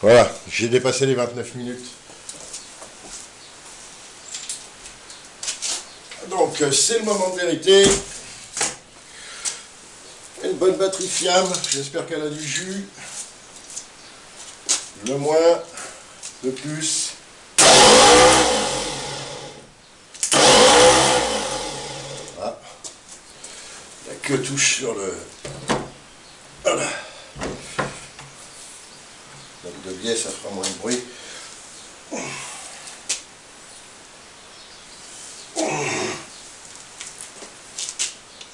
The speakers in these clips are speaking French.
Voilà, j'ai dépassé les 29 minutes. Donc c'est le moment de vérité. Une bonne batterie fiable, j'espère qu'elle a du jus. Le moins, le plus. Voilà. Il n'y a que touche sur le... Voilà. Donc de biais, ça fera moins de bruit.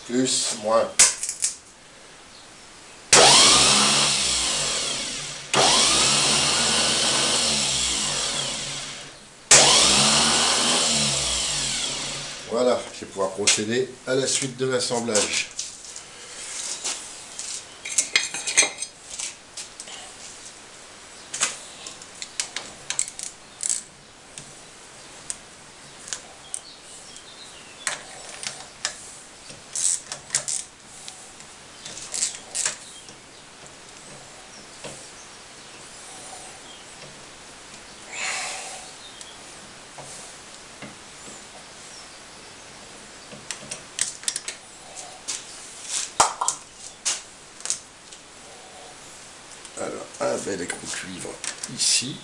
Plus, moins. Voilà, je vais pouvoir procéder à la suite de l'assemblage. Alors, un bel écrou cuivre ici.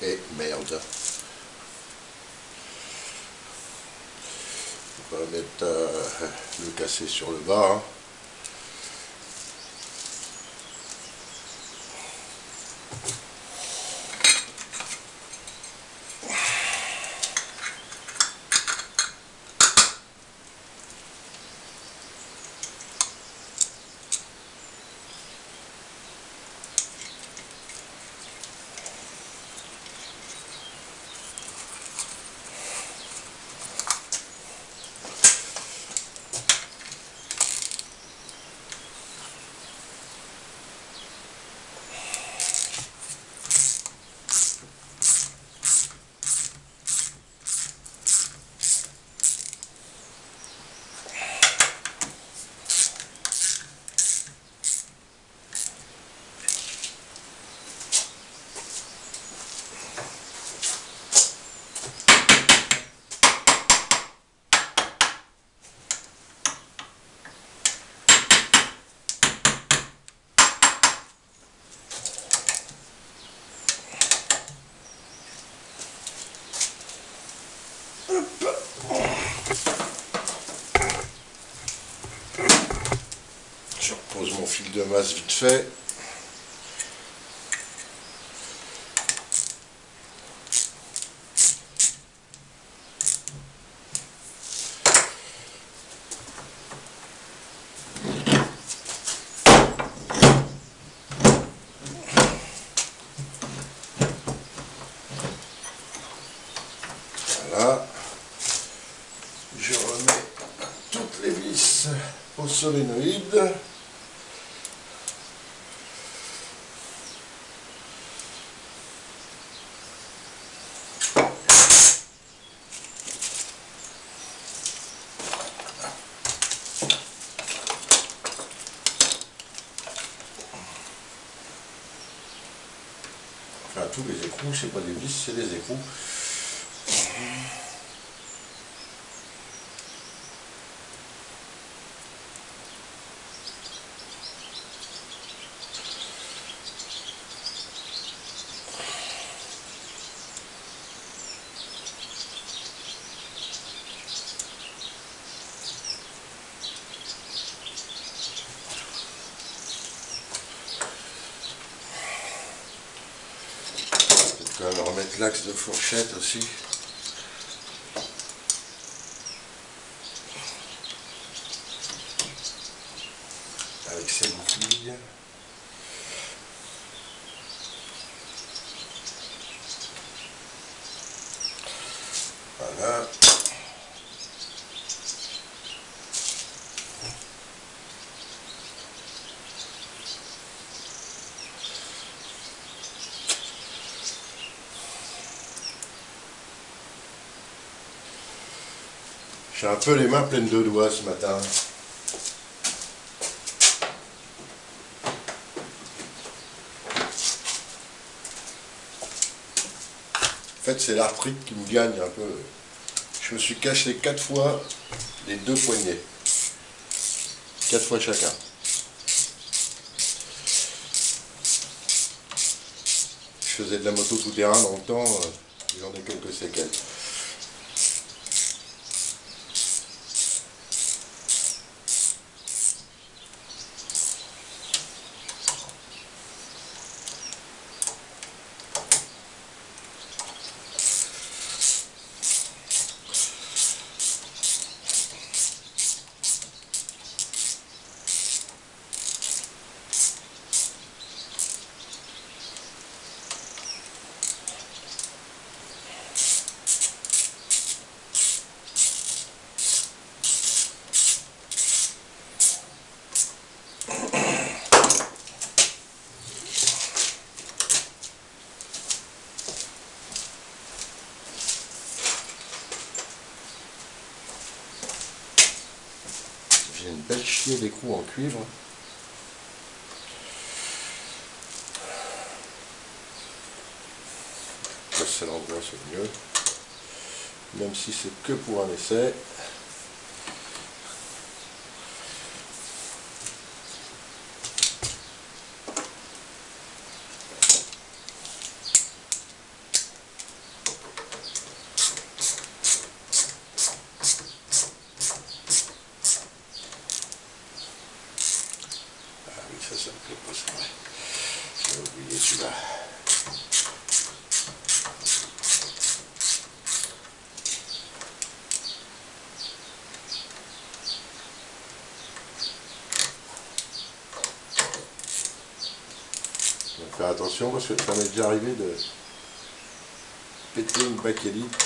Et merde. On va mettre le casser sur le bas. Hein. Je repose mon fil de masse vite fait. Voilà. Je remets toutes les vis au solénoïde. Enfin, tous les écrous, c'est pas des vis, c'est des écrous. mettre l'axe de fourchette aussi. Avec ses boucliers. Voilà. J'ai un peu les mains pleines de doigts ce matin. En fait, c'est l'arthrite qui me gagne un peu. Je me suis cassé 4 fois les 2 poignets. 4 fois chacun. Je faisais de la moto tout terrain dans le temps, j'en ai quelques séquelles. J'ai une belle chier d'écrou en cuivre. C'est l'endroit, c'est mieux. Même si c'est que pour un essai. Ça me plaît pas, c'est vrai. J'ai oublié celui-là. On va faire attention parce que ça m'est déjà arrivé de péter une bakélite.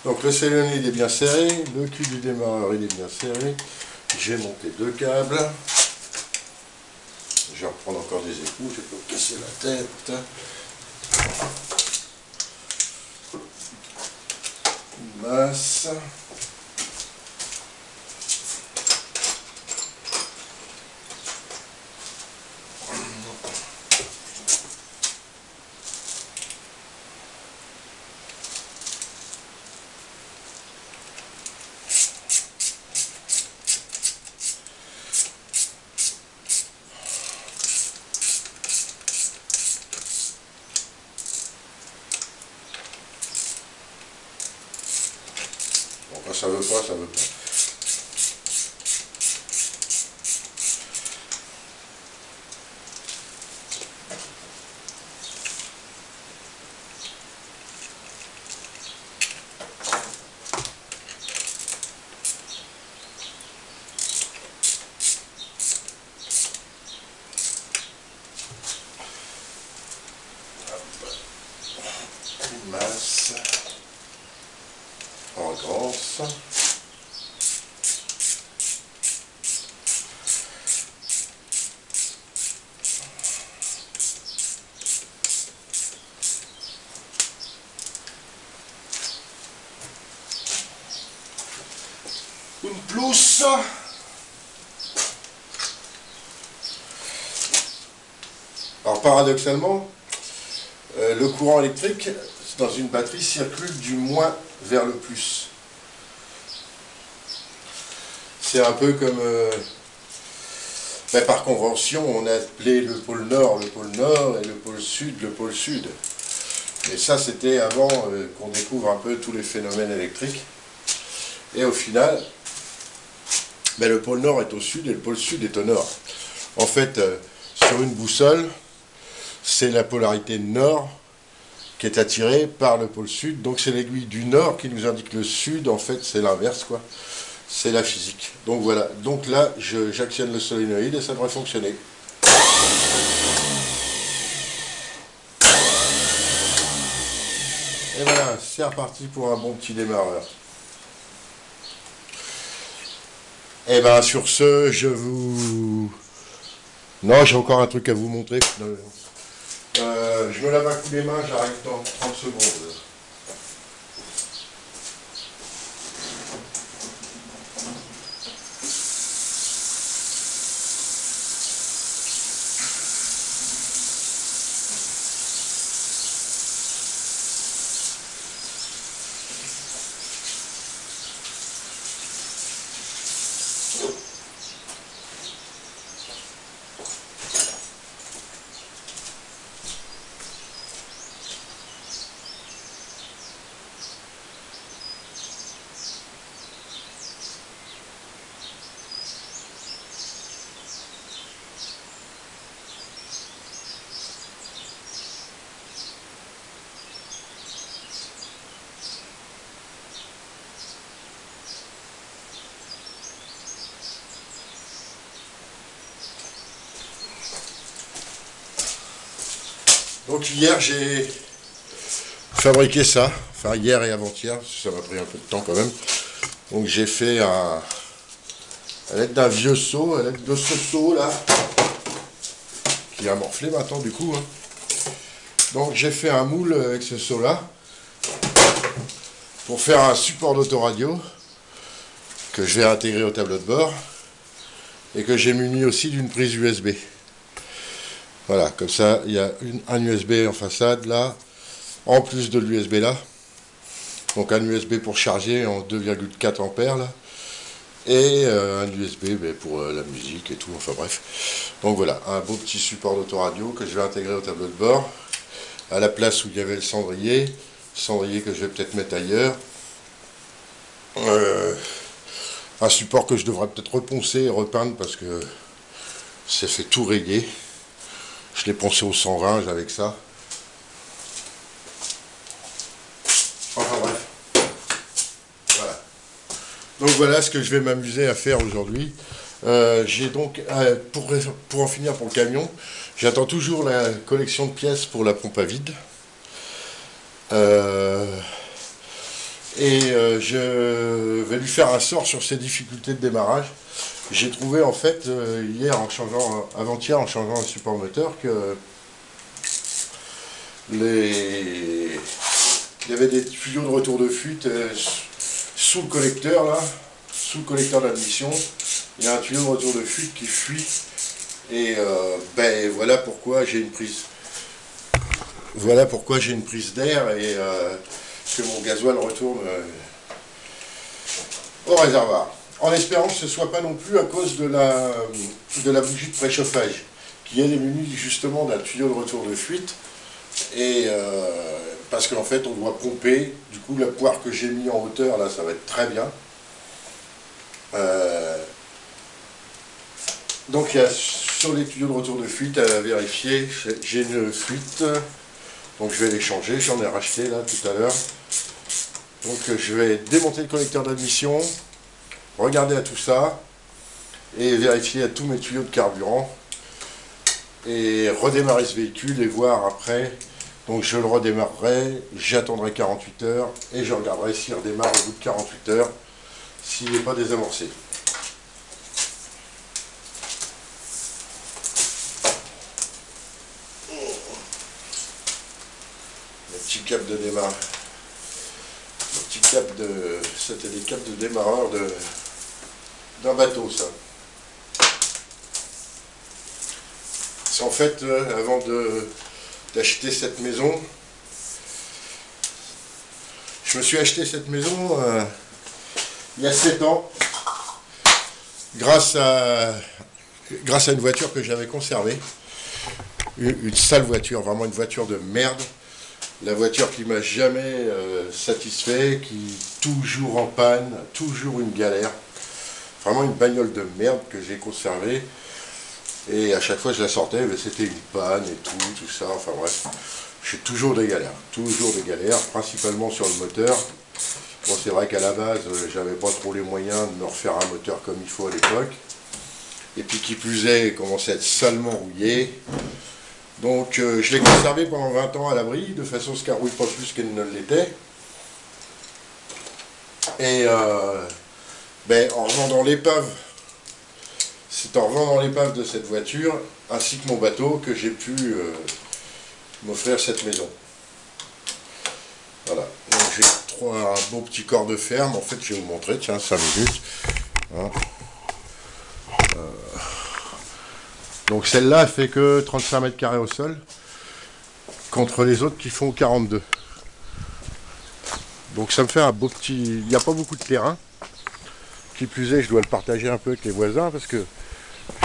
Donc le sélénite il est bien serré, le cul du démarreur il est bien serré, j'ai monté 2 câbles, je vais reprendre encore des écrous, je vais pas me casser la tête. Une masse. Quand ça veut pas, ça veut pas. Une masse en grosse. Une plousse. Alors paradoxalement, le courant électrique dans une batterie circule du moins vers le plus. c'est un peu comme... ben, par convention, on a appelé le pôle Nord et le pôle Sud le pôle Sud. Et ça, c'était avant qu'on découvre un peu tous les phénomènes électriques. Et au final, ben, le pôle Nord est au Sud et le pôle Sud est au Nord. En fait, sur une boussole, c'est la polarité Nord qui est attirée par le pôle Sud. Donc c'est l'aiguille du Nord qui nous indique le Sud. En fait, c'est l'inverse, quoi. C'est la physique. Donc voilà. Donc là, j'actionne le solénoïde et ça devrait fonctionner. Et voilà, c'est reparti pour un bon petit démarreur. Et ben sur ce, je vous... Non, j'ai encore un truc à vous montrer. Je me lave un coup les mains, j'arrive dans 30 secondes. Donc hier j'ai fabriqué ça, enfin hier et avant-hier, ça m'a pris un peu de temps quand même. Donc j'ai fait à l'aide d'un vieux seau, à l'aide de ce seau là, qui a morflé maintenant du coup. Hein. Donc j'ai fait un moule avec ce seau là, pour faire un support d'autoradio, que je vais intégrer au tableau de bord, et que j'ai muni aussi d'une prise USB. Voilà, comme ça, il y a un USB en façade, là, en plus de l'USB là. Donc un USB pour charger en 2,4 ampères, là. Et un USB pour la musique et tout, enfin bref. Donc voilà, un beau petit support d'autoradio que je vais intégrer au tableau de bord, à la place où il y avait le cendrier que je vais peut-être mettre ailleurs. Un support que je devrais peut-être reponcer et repeindre parce que c'est fait tout rayer. Je l'ai poncé au 120 avec ça. Enfin bref. Voilà. Donc voilà ce que je vais m'amuser à faire aujourd'hui. J'ai donc, pour en finir pour le camion, j'attends toujours la collection de pièces pour la pompe à vide. Je vais lui faire un sort sur ses difficultés de démarrage. J'ai trouvé en fait hier avant-hier en changeant un support moteur que il y avait des tuyaux de retour de fuite sous le collecteur là, sous le collecteur d'admission. Il y a un tuyau de retour de fuite qui fuit et voilà pourquoi j'ai une prise. Voilà pourquoi j'ai une prise d'air et que mon gasoil retourne au réservoir. En espérant que ce ne soit pas non plus à cause de la bougie de préchauffage, qui elle est munie justement d'un tuyau de retour de fuite, et parce qu'en fait on doit pomper, du coup la poire que j'ai mis en hauteur, là ça va être très bien. Donc il y a sur les tuyaux de retour de fuite à vérifier, j'ai une fuite, donc je vais les changer, j'en ai racheté là tout à l'heure. Donc je vais démonter le collecteur d'admission, regarder à tout ça et vérifier à tous mes tuyaux de carburant et redémarrer ce véhicule et voir après. Donc je le redémarrerai, j'attendrai 48 heures et je regarderai s'il redémarre au bout de 48 heures, s'il n'est pas désamorcé. Le petit cap de démarrage. C'était des câbles de démarreur d'un bateau, ça. C'est en fait, avant d'acheter cette maison, je me suis acheté cette maison il y a 7 ans. grâce à une voiture que j'avais conservée, une sale voiture, vraiment une voiture de merde, la voiture qui m'a jamais satisfait, qui toujours en panne, toujours une galère, vraiment une bagnole de merde que j'ai conservée, et à chaque fois je la sortais, mais c'était une panne et tout ça, enfin bref, j'ai toujours des galères, principalement sur le moteur. Bon, c'est vrai qu'à la base, j'avais pas trop les moyens de me refaire un moteur comme il faut à l'époque. Et puis qui plus est, il commençait à être salement rouillé. Donc je l'ai conservé pendant 20 ans à l'abri, de façon à ce qu'elle rouille pas plus qu'elle ne l'était. Et en revendant l'épave, c'est en revendant l'épave de cette voiture, ainsi que mon bateau, que j'ai pu m'offrir cette maison. Voilà, donc j'ai un beau petit corps de ferme, en fait je vais vous montrer, tiens, 5 minutes. Hein. Donc celle-là fait que 35 mètres carrés au sol, contre les autres qui font 42. Donc ça me fait un beau petit... Il n'y a pas beaucoup de terrain. Qui plus est, je dois le partager un peu avec les voisins, parce que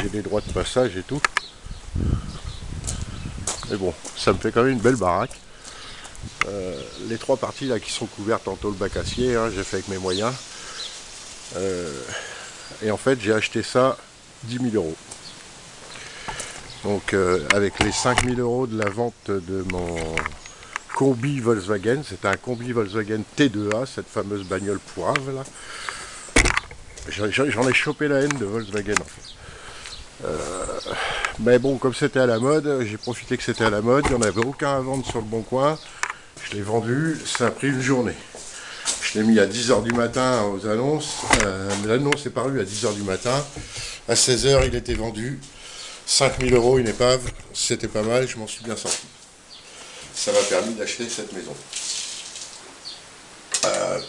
j'ai des droits de passage et tout. Mais bon, ça me fait quand même une belle baraque. Les 3 parties là qui sont couvertes en tôle bac acier, hein, j'ai fait avec mes moyens. Et en fait, j'ai acheté ça 10 000 euros. Donc avec les 5 000 euros de la vente de mon combi Volkswagen, c'était un combi Volkswagen T2A, cette fameuse bagnole pourrave là. J'en ai chopé la haine de Volkswagen en fait. Mais bon, comme c'était à la mode, j'ai profité que c'était à la mode, il n'y en avait aucun à vendre sur le bon coin. Je l'ai vendu, ça a pris une journée. Je l'ai mis à 10 h du matin aux annonces. L'annonce est parue à 10 h du matin. À 16 h, il était vendu. 5 000 euros une épave, c'était pas mal, je m'en suis bien sorti. Ça m'a permis d'acheter cette maison.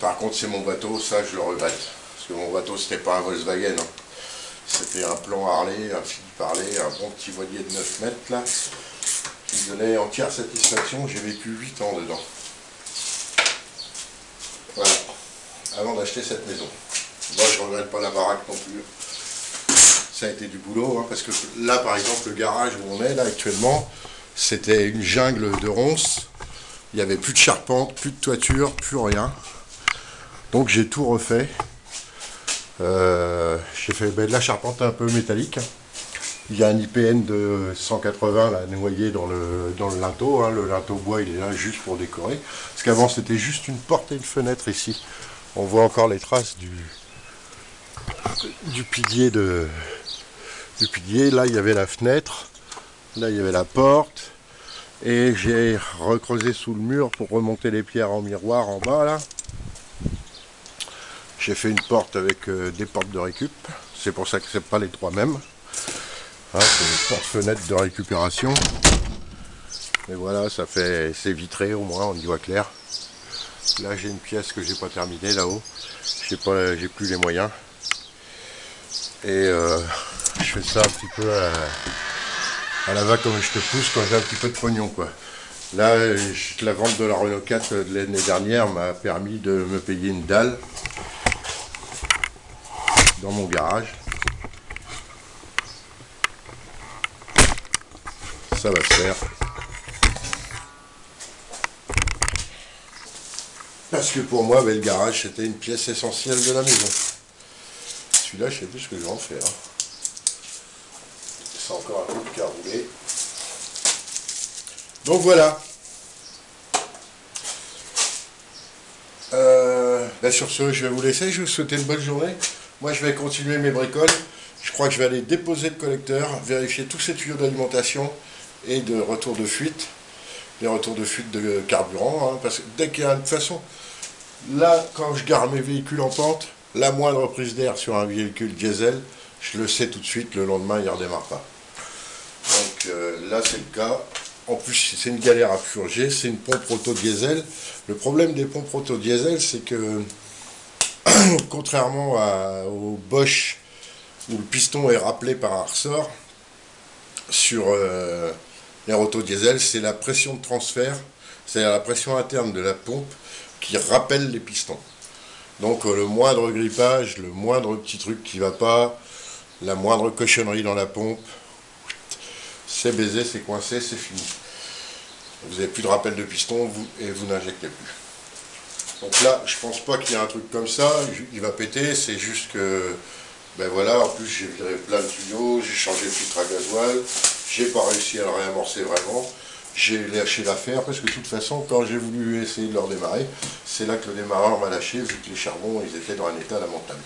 Par contre, c'est mon bateau, ça je le regrette. Parce que mon bateau, c'était pas un Volkswagen. Hein. C'était un plan Harley, un Philippe Harley, un bon petit voilier de 9 mètres là. Qui me donnait entière satisfaction, j'ai vécu 8 ans dedans. Voilà, avant d'acheter cette maison. Moi, je regrette pas la baraque non plus. Ça a été du boulot, hein, parce que là, par exemple, le garage où on est, là, actuellement, c'était une jungle de ronces. Il n'y avait plus de charpente, plus de toiture, plus rien. Donc, j'ai tout refait. J'ai fait de la charpente un peu métallique. Il y a un IPN de 180 là, noyé dans le linteau. Hein. Le linteau bois, il est là juste pour décorer. Parce qu'avant, c'était juste une porte et une fenêtre ici. On voit encore les traces du pilier du pilier. Là, il y avait la fenêtre. Là, il y avait la porte. Et j'ai recreusé sous le mur pour remonter les pierres en miroir en bas, là. J'ai fait une porte avec des portes de récup. C'est pour ça que c'est pas les 3 mêmes. Hein, c'est une porte-fenêtre de récupération. Et voilà, ça fait, c'est vitré au moins, on y voit clair. Là, j'ai une pièce que j'ai pas terminée là-haut. J'ai plus les moyens. Et je fais ça un petit peu à la va comme je te pousse quand j'ai un petit peu de pognon, quoi. Là, la vente de la Renault 4 de l'année dernière m'a permis de me payer une dalle dans mon garage. Ça va se faire. Parce que pour moi, le garage, c'était une pièce essentielle de la maison. Celui-là, je sais plus ce que je vais en faire. C'est encore un peu de rouler. Donc voilà. Sur ce, je vais vous laisser. Je vais vous souhaiter une bonne journée. Moi, je vais continuer mes bricoles. Je crois que je vais aller déposer le collecteur, vérifier tous ces tuyaux d'alimentation et de retour de fuite. Les retours de fuite de carburant. Hein, parce que dès qu'il y a de toute façon, là, quand je gare mes véhicules en pente, la moindre prise d'air sur un véhicule diesel, je le sais tout de suite, le lendemain, il ne redémarre pas. Donc là, c'est le cas. En plus, c'est une galère à purger, c'est une pompe auto-diesel. Le problème des pompes auto-diesel, c'est que, contrairement au Bosch, où le piston est rappelé par un ressort, sur les auto-diesel, c'est la pression de transfert, c'est-à-dire la pression interne de la pompe qui rappelle les pistons. Donc le moindre grippage, le moindre petit truc qui ne va pas, La moindre cochonnerie dans la pompe, c'est baisé, c'est coincé, c'est fini. Vous n'avez plus de rappel de piston et vous n'injectez plus. Donc là, je pense pas qu'il y ait un truc comme ça, il va péter, c'est juste que, ben voilà, en plus j'ai viré plein de tuyaux, j'ai changé le filtre à gasoil, j'ai pas réussi à le réamorcer vraiment, j'ai lâché l'affaire parce que de toute façon, quand j'ai voulu essayer de le redémarrer, c'est là que le démarreur m'a lâché, vu que les charbons, ils étaient dans un état lamentable.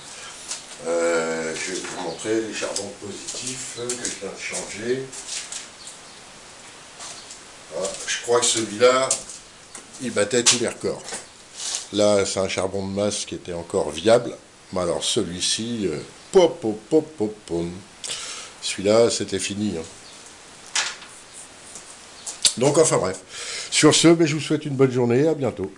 Je vais vous montrer les charbons positifs que je viens de changer. Voilà, je crois que celui-là, il battait tous les records. Là, c'est un charbon de masse qui était encore viable. Mais alors celui-ci, pop, pop, pop, pop, pop. Celui-là, c'était fini. Hein. Donc, enfin bref. Sur ce, je vous souhaite une bonne journée et à bientôt.